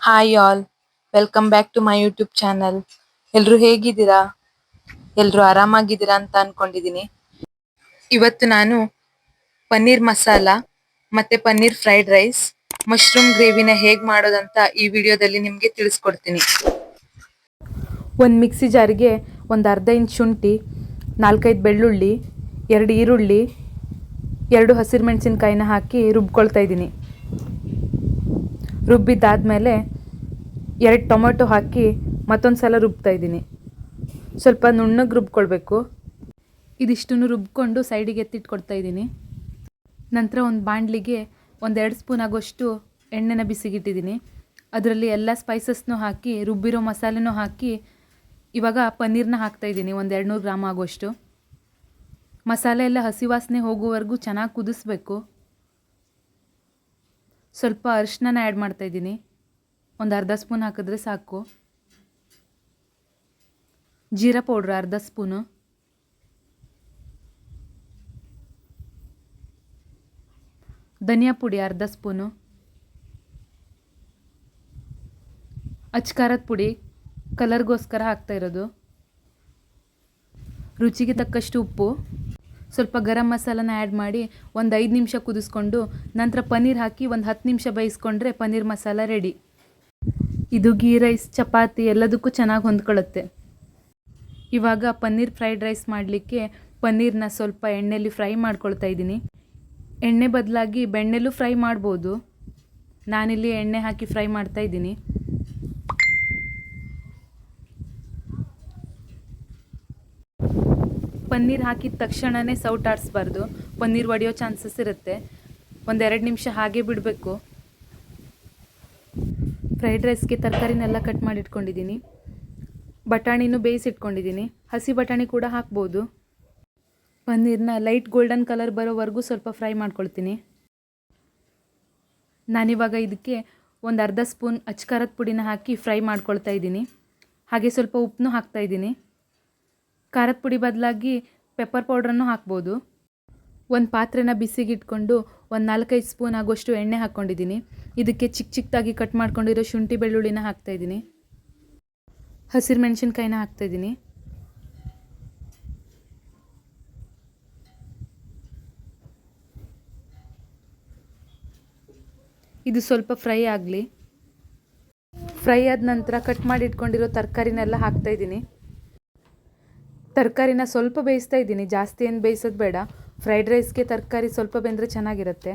Hi all, welcome back to my YouTube channel. ಎಲ್ಲರೂ ಹೇಗಿದ್ದೀರಾ? ಎಲ್ಲರೂ ಆರಾಮಾಗಿದ್ದೀರಾ ಅಂತ ಅನ್ಕೊಂಡಿದ್ದೀನಿ. ಇವತ್ತು ನಾನು ಪನ್ನೀರ್ ಮಸಾಲ ಮತ್ತೆ ಪನ್ನೀರ್ ಫ್ರೈಡ್ ರೈಸ್, ಮಶ್ರೂಮ್ ಗ್ರೇವಿನ ಹೇಗೆ ಮಾಡೋದಂತ ಈ ವಿಡಿಯೋದಲ್ಲಿ ನಿಮಗೆ ತಿಳಿಸ್ಕೊಡ್ತೀನಿ. ಒಂದು ಮಿಕ್ಸಿ ಜಾರಿಗೆ ಒಂದು ಅರ್ಧ ಇಂಚ್ ಶುಂಠಿ, 4-5 ಬೆಳ್ಳುಳ್ಳಿ, 2 ಈರುಳ್ಳಿ, 2 ಹಸಿರು ಮೆಣಸಿನ್ಕಾಯಿನ ಹಾಕಿ ರುಬ್ಕೊಳ್ತಾ ಇದ್ದೀನಿ. ರುಬ್ಬಿದ್ದಾದಮೇಲೆ 2 ಟೊಮೆಟೊ ಹಾಕಿ ಮತ್ತೊಂದು ಸಲ ರುಬ್ತಾ ಇದ್ದೀನಿ. ಸ್ವಲ್ಪ ನುಣ್ಣಗೆ ರುಬ್ಕೊಳ್ಬೇಕು. ಇದಿಷ್ಟನ್ನು ರುಬ್ಕೊಂಡು ಸೈಡಿಗೆ ಎತ್ತಿಟ್ಕೊಡ್ತಾ ಇದ್ದೀನಿ. ನಂತರ ಒಂದು ಬಾಣಲಿಗೆ 1-2 ಸ್ಪೂನ್ ಆಗೋಷ್ಟು ಎಣ್ಣೆನ ಬಿಸಿಗಿಟ್ಟಿದ್ದೀನಿ. ಅದರಲ್ಲಿ ಎಲ್ಲ ಸ್ಪೈಸಸ್ನೂ ಹಾಕಿ ರುಬ್ಬಿರೋ ಮಸಾಲೆನೂ ಹಾಕಿ ಇವಾಗ ಪನ್ನೀರನ್ನ ಹಾಕ್ತಾಯಿದ್ದೀನಿ. 200 ಗ್ರಾಮ್ ಆಗೋಷ್ಟು. ಮಸಾಲೆ ಎಲ್ಲ ಹಸಿ ವಾಸನೆ ಹೋಗುವವರೆಗೂ ಚೆನ್ನಾಗಿ ಕುದಿಸ್ಬೇಕು. ಸ್ವಲ್ಪ ಅರಿಶಿನ ಆ್ಯಡ್ ಮಾಡ್ತಾಯಿದ್ದೀನಿ. ಒಂದು ಅರ್ಧ ಸ್ಪೂನ್ ಹಾಕಿದ್ರೆ ಸಾಕು. ಜೀರಾ ಪೌಡ್ರ್ ಅರ್ಧ ಸ್ಪೂನು, ಧನಿಯಾ ಪುಡಿ ಅರ್ಧ ಸ್ಪೂನು, ಅಚ್ಕಾರದ ಪುಡಿ ಕಲರ್ಗೋಸ್ಕರ ಹಾಕ್ತಾ ಇರೋದು, ರುಚಿಗೆ ತಕ್ಕಷ್ಟು ಉಪ್ಪು, ಸ್ವಲ್ಪ ಗರಂ ಮಸಾಲನ ಆ್ಯಡ್ ಮಾಡಿ ಒಂದು 5 ನಿಮಿಷ ಕುದಿಸ್ಕೊಂಡು ನಂತರ ಪನ್ನೀರ್ ಹಾಕಿ ಒಂದು 10 ನಿಮಿಷ ಬೇಯಿಸ್ಕೊಂಡ್ರೆ ಪನ್ನೀರ್ ಮಸಾಲ ರೆಡಿ. ಇದು ಗೀ ರೈಸ್, ಚಪಾತಿ ಎಲ್ಲದಕ್ಕೂ ಚೆನ್ನಾಗಿ ಹೊಂದ್ಕೊಳ್ಳುತ್ತೆ. ಇವಾಗ ಪನ್ನೀರ್ ಫ್ರೈಡ್ ರೈಸ್ ಮಾಡಲಿಕ್ಕೆ ಪನ್ನೀರನ್ನ ಸ್ವಲ್ಪ ಎಣ್ಣೆಯಲ್ಲಿ ಫ್ರೈ ಮಾಡ್ಕೊಳ್ತಾ ಇದ್ದೀನಿ. ಎಣ್ಣೆ ಬದಲಾಗಿ ಬೆಣ್ಣೆಲ್ಲೂ ಫ್ರೈ ಮಾಡ್ಬೋದು. ನಾನಿಲ್ಲಿ ಎಣ್ಣೆ ಹಾಕಿ ಫ್ರೈ ಮಾಡ್ತಾ ಇದ್ದೀನಿ. ಪನ್ನೀರ್ ಹಾಕಿದ ತಕ್ಷಣವೇ ಸೌಟ್ ಆಡಿಸ್ಬಾರ್ದು, ಪನ್ನೀರ್ ಒಡೆಯೋ ಚಾನ್ಸಸ್ ಇರುತ್ತೆ. 1-2 ನಿಮಿಷ ಹಾಗೆ ಬಿಡಬೇಕು. ಫ್ರೈಡ್ ರೈಸ್ಗೆ ತರಕಾರಿನೆಲ್ಲ ಕಟ್ ಮಾಡಿಟ್ಕೊಂಡಿದ್ದೀನಿ. ಬಟಾಣಿನೂ ಬೇಯಿಸಿಟ್ಕೊಂಡಿದ್ದೀನಿ. ಹಸಿ ಬಟಾಣಿ ಕೂಡ ಹಾಕ್ಬೋದು. ಪನ್ನೀರನ್ನ ಲೈಟ್ ಗೋಲ್ಡನ್ ಕಲರ್ ಬರೋವರೆಗೂ ಸ್ವಲ್ಪ ಫ್ರೈ ಮಾಡ್ಕೊಳ್ತೀನಿ. ನಾನಿವಾಗ ಇದಕ್ಕೆ ಒಂದು ಅರ್ಧ ಸ್ಪೂನ್ ಅಚ್ಕಾರದ ಪುಡಿನ ಹಾಕಿ ಫ್ರೈ ಮಾಡ್ಕೊಳ್ತಾ ಇದ್ದೀನಿ. ಹಾಗೆ ಸ್ವಲ್ಪ ಉಪ್ಪನ್ನೂ ಹಾಕ್ತಾಯಿದ್ದೀನಿ. ಖಾರದ ಪುಡಿ ಬದಲಾಗಿ ಪೆಪ್ಪರ್ ಪೌಡ್ರನ್ನು ಹಾಕ್ಬೋದು. ಒಂದು ಪಾತ್ರೆನ ಬಿಸಿಗಿಟ್ಕೊಂಡು ಒಂದು 4-5 ಸ್ಪೂನ್ ಆಗೋಷ್ಟು ಎಣ್ಣೆ ಹಾಕ್ಕೊಂಡಿದ್ದೀನಿ. ಇದಕ್ಕೆ ಚಿಕ್ಕದಾಗಿ ಕಟ್ ಮಾಡ್ಕೊಂಡಿರೋ ಶುಂಠಿ ಬೆಳ್ಳುಳ್ಳಿನ ಹಾಕ್ತಾಯಿದ್ದೀನಿ. ಹಸಿರು ಮೆಣಸಿನ್ಕಾಯಿನ ಹಾಕ್ತಾಯಿದ್ದೀನಿ. ಇದು ಸ್ವಲ್ಪ ಫ್ರೈ ಆಗಲಿ. ಫ್ರೈ ಆದ ನಂತರ ಕಟ್ ಮಾಡಿ ಇಟ್ಕೊಂಡಿರೋ ತರಕಾರಿನೆಲ್ಲ ಹಾಕ್ತಾಯಿದ್ದೀನಿ. ತರಕಾರಿನ ಸ್ವಲ್ಪ ಬೇಯಿಸ್ತಾ ಇದ್ದೀನಿ, ಜಾಸ್ತಿ ಏನು ಬೇಯಿಸೋದು ಬೇಡ. ಫ್ರೈಡ್ ರೈಸ್ಗೆ ತರಕಾರಿ ಸ್ವಲ್ಪ ಬೆಂದರೆ ಚೆನ್ನಾಗಿರುತ್ತೆ.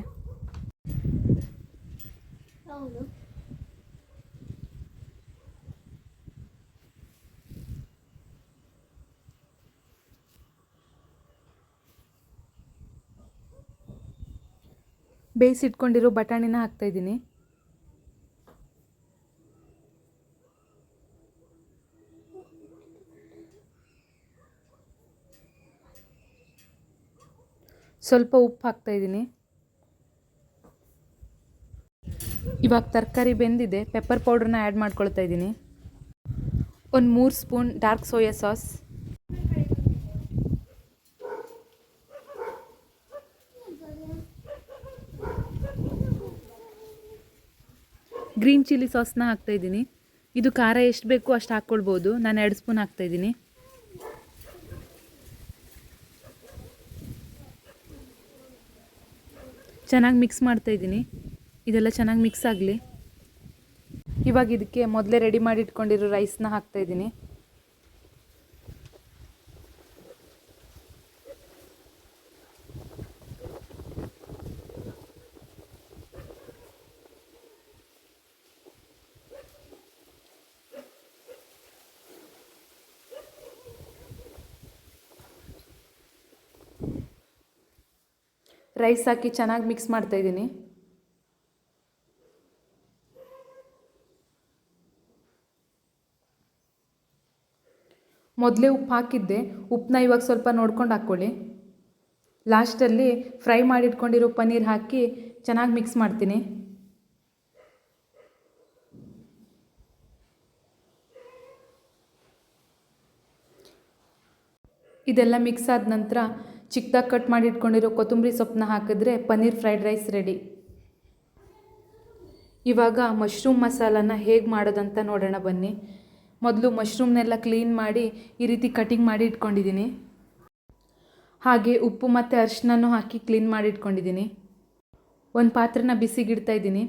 ಬೇಯಿಸಿಟ್ಕೊಂಡಿರೋ ಬಟಾಣಿನ ಹಾಕ್ತಾಯಿದ್ದೀನಿ. ಸ್ವಲ್ಪ ಉಪ್ಪು ಹಾಕ್ತಾಯಿದ್ದೀನಿ. ಇವಾಗ ತರಕಾರಿ ಬೆಂದಿದೆ. ಪೆಪ್ಪರ್ ಪೌಡ್ರನ್ನ ಆ್ಯಡ್ ಮಾಡ್ಕೊಳ್ತಾ ಇದ್ದೀನಿ. ಒಂದು 3 spoon dark soya sauce, green chilli ಸಾಸ್ನ ಹಾಕ್ತಾಯಿದ್ದೀನಿ. ಇದು ಖಾರ ಎಷ್ಟು ಬೇಕು ಅಷ್ಟು ಹಾಕ್ಕೊಳ್ಬೋದು. ನಾನು 2 ಸ್ಪೂನ್ ಹಾಕ್ತಾಯಿದ್ದೀನಿ. ಚೆನ್ನಾಗಿ ಮಿಕ್ಸ್ ಮಾಡ್ತಾಯಿದ್ದೀನಿ. ಇದೆಲ್ಲ ಚೆನ್ನಾಗಿ ಮಿಕ್ಸ್ ಆಗಲಿ. ಇವಾಗ ಇದಕ್ಕೆ ಮೊದಲೇ ರೆಡಿ ಮಾಡಿ ಇಟ್ಕೊಂಡಿರೋ ರೈಸ್ನ ಹಾಕ್ತಾಯಿದ್ದೀನಿ. ರೈಸ್ ಹಾಕಿ ಚೆನ್ನಾಗಿ ಮಿಕ್ಸ್ ಮಾಡ್ತಾಯಿದ್ದೀನಿ. ಮೊದಲೇ ಉಪ್ಪು ಹಾಕಿದ್ದೆ. ಉಪ್ಪನ್ನ ಇವಾಗ ಸ್ವಲ್ಪ ನೋಡ್ಕೊಂಡು ಹಾಕ್ಕೊಳ್ಳಿ. ಲಾಸ್ಟಲ್ಲಿ ಫ್ರೈ ಮಾಡಿಟ್ಕೊಂಡಿರೋ ಪನ್ನೀರ್ ಹಾಕಿ ಚೆನ್ನಾಗಿ ಮಿಕ್ಸ್ ಮಾಡ್ತೀನಿ. ಇದೆಲ್ಲ ಮಿಕ್ಸ್ ಆದ ನಂತರ ಚಿಕ್ಕದಾಗಿ ಕಟ್ ಮಾಡಿಟ್ಕೊಂಡಿರೋ ಕೊತ್ತಂಬರಿ ಸೊಪ್ಪನ್ನ ಹಾಕಿದ್ರೆ ಪನ್ನೀರ್ ಫ್ರೈಡ್ ರೈಸ್ ರೆಡಿ. ಇವಾಗ ಮಶ್ರೂಮ್ ಮಸಾಲಾನ ಹೇಗೆ ಮಾಡೋದಂತ ನೋಡೋಣ ಬನ್ನಿ. ಮೊದಲು ಮಶ್ರೂಮ್ನೆಲ್ಲ ಕ್ಲೀನ್ ಮಾಡಿ ಈ ರೀತಿ ಕಟಿಂಗ್ ಮಾಡಿ ಇಟ್ಕೊಂಡಿದ್ದೀನಿ. ಹಾಗೆ ಉಪ್ಪು ಮತ್ತು ಅರಿಶಿನನೂ ಹಾಕಿ ಕ್ಲೀನ್ ಮಾಡಿ ಇಟ್ಕೊಂಡಿದ್ದೀನಿ. ಒಂದು ಪಾತ್ರೆನ ಬಿಸಿಗಿಡ್ತಾ ಇದ್ದೀನಿ.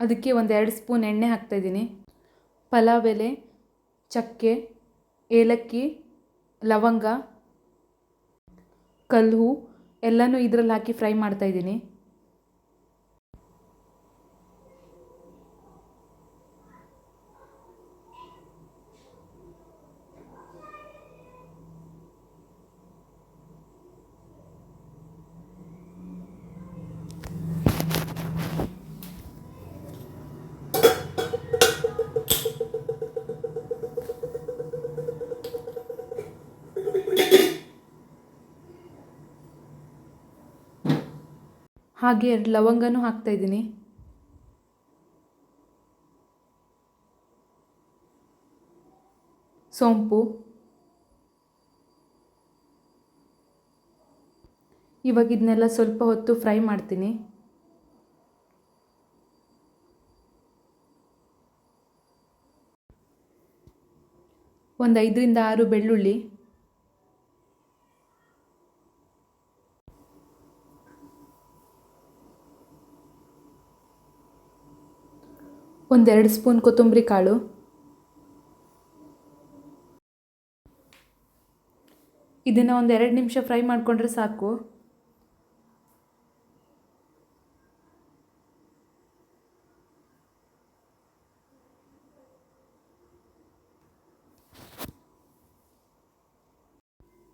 ಅದಕ್ಕೆ 1-2 ಸ್ಪೂನ್ ಎಣ್ಣೆ ಹಾಕ್ತಾಯಿದ್ದೀನಿ. ಪಲಾವ್ ಎಲೆ, ಚಕ್ಕೆ, ಏಲಕ್ಕಿ, ಲವಂಗ, ಕಲ್ಲು ಎಲ್ಲನೂ ಇದರಲ್ಲಿ ಹಾಕಿ ಫ್ರೈ ಮಾಡ್ತಾಯಿದ್ದೀನಿ. ಹಾಗೆ 2 ಲವಂಗನೂ ಹಾಕ್ತಾಯಿದ್ದೀನಿ. ಸೋಂಪು. ಇವಾಗ ಇದನ್ನೆಲ್ಲ ಸ್ವಲ್ಪ ಹೊತ್ತು ಫ್ರೈ ಮಾಡ್ತೀನಿ. ಒಂದು 5-6 ಬೆಳ್ಳುಳ್ಳಿ, ಒಂದು 2 ಸ್ಪೂನ್ ಕೊತ್ತಂಬರಿ ಕಾಳು, ಇದನ್ನು ಒಂದು 2 ನಿಮಿಷ ಫ್ರೈ ಮಾಡಿಕೊಂಡ್ರೆ ಸಾಕು.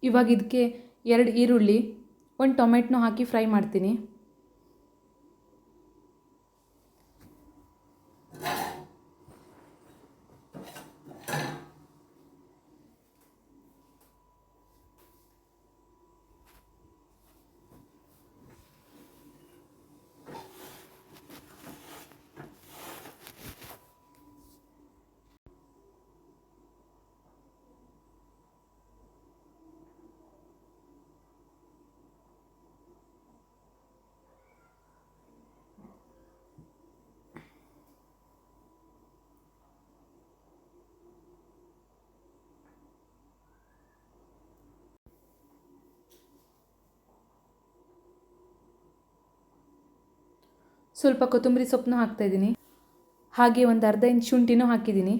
ಇವಾಗ ಇದಕ್ಕೆ 2 ಈರುಳ್ಳಿ, 1 ಟೊಮೆಟೊ ಹಾಕಿ ಫ್ರೈ ಮಾಡ್ತೀನಿ. ಸ್ವಲ್ಪ ಕೊತ್ತಂಬರಿ ಸೊಪ್ಪನ್ನು ಹಾಕ್ತಾಯಿದ್ದೀನಿ. ಹಾಗೆ ಒಂದು ಅರ್ಧ ಇಂಚ್ ಶುಂಠಿನೂ ಹಾಕಿದ್ದೀನಿ.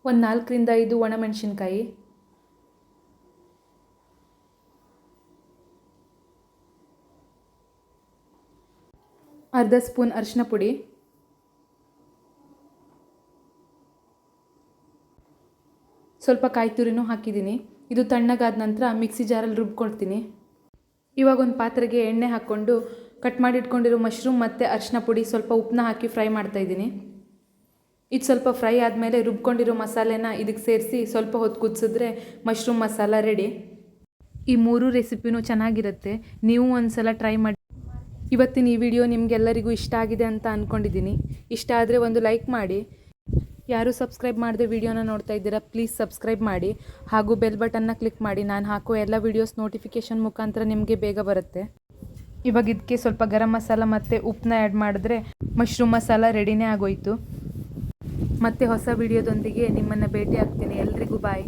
ಒಂದು 4-5 ಒಣಮೆಣಸಿನ್ಕಾಯಿ, ಅರ್ಧ ಸ್ಪೂನ್ ಅರಿಶಿನ ಪುಡಿ, ಸ್ವಲ್ಪ ಕಾಯಿ ತುರಿನೂ ಹಾಕಿದ್ದೀನಿ. ಇದು ತಣ್ಣಗಾದ ನಂತರ ಮಿಕ್ಸಿ ಜಾರಲ್ಲಿ ರುಬ್ಕೊಳ್ತೀನಿ. ಇವಾಗ ಒಂದು ಪಾತ್ರೆಗೆ ಎಣ್ಣೆ ಹಾಕ್ಕೊಂಡು ಕಟ್ ಮಾಡಿ ಇಟ್ಕೊಂಡಿರೋ ಮಶ್ರೂಮ್ ಮತ್ತು ಅರಿಶಿನ ಪುಡಿ, ಸ್ವಲ್ಪ ಉಪ್ಪನ್ನ ಹಾಕಿ ಫ್ರೈ ಮಾಡ್ತಾಯಿದ್ದೀನಿ. ಇದು ಸ್ವಲ್ಪ ಫ್ರೈ ಆದಮೇಲೆ ರುಬ್ಕೊಂಡಿರೋ ಮಸಾಲೆನ ಇದಕ್ಕೆ ಸೇರಿಸಿ ಸ್ವಲ್ಪ ಹೊತ್ತು ಕುದಿಸಿದ್ರೆ ಮಶ್ರೂಮ್ ಮಸಾಲ ರೆಡಿ. ಈ 3 ರೆಸಿಪಿನೂ ಚೆನ್ನಾಗಿರುತ್ತೆ. ನೀವು ಒಂದು ಸಲ ಟ್ರೈ ಮಾಡಿ. ಇವತ್ತಿನ ಈ ವಿಡಿಯೋ ನಿಮಗೆಲ್ಲರಿಗೂ ಇಷ್ಟ ಆಗಿದೆ ಅಂತ ಅಂದ್ಕೊಂಡಿದ್ದೀನಿ. ಇಷ್ಟ ಆದರೆ ಒಂದು ಲೈಕ್ ಮಾಡಿ. ಯಾರು ಸಬ್ಸ್ಕ್ರೈಬ್ ಮಾಡದೆ ವಿಡಿಯೋನ ನೋಡ್ತಾ ಇದ್ದೀರಾ, ಪ್ಲೀಸ್ ಸಬ್ಸ್ಕ್ರೈಬ್ ಮಾಡಿ. ಹಾಗೂ ಬೆಲ್ ಬಟನ್ನ ಕ್ಲಿಕ್ ಮಾಡಿ. ನಾನು ಹಾಕೋ ಎಲ್ಲ ವೀಡಿಯೋಸ್ ನೋಟಿಫಿಕೇಷನ್ ಮುಖಾಂತರ ನಿಮಗೆ ಬೇಗ ಬರುತ್ತೆ. ಇವಾಗ ಇದಕ್ಕೆ ಸ್ವಲ್ಪ ಗರಂ ಮಸಾಲ ಮತ್ತು ಉಪ್ಪನ್ನ ಆ್ಯಡ್ ಮಾಡಿದ್ರೆ ಮಶ್ರೂಮ್ ಮಸಾಲ ರೆಡಿನೇ ಆಗೋಯಿತು. ಮತ್ತೆ ಹೊಸ ವಿಡಿಯೋದೊಂದಿಗೆ ನಿಮ್ಮನ್ನು ಭೇಟಿ ಆಗ್ತೀನಿ. ಎಲ್ರಿಗೂ ಬಾಯ್.